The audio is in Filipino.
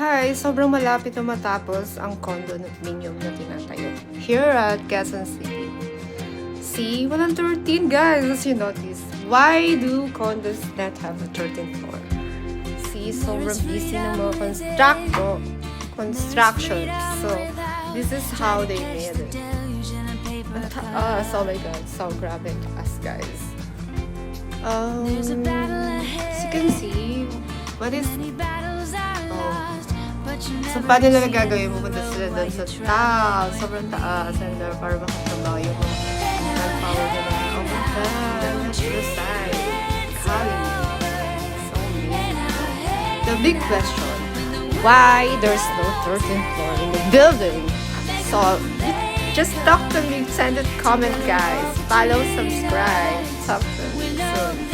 Hi! Sobrang malapit na matapos ang condo condominium na tinatayo here at Quezon City. See, walang 13 guys, as you notice. Why do condos not have a 13th floor? See, sobrang busy ng mga construction. So, this is how they made it. Oh my god, so grabe taas guys. As you can see, what is so, paano nila gagawin? Pupunta sila doon sa taas. Sobrang taas. And para makatrabaho yung manpower nila. Oh my God. That's the side. Calling. So amazing. The big question, why there's no 13th floor in the building? So, just talk to me. Send a comment, guys. Follow, subscribe. Talk to me soon.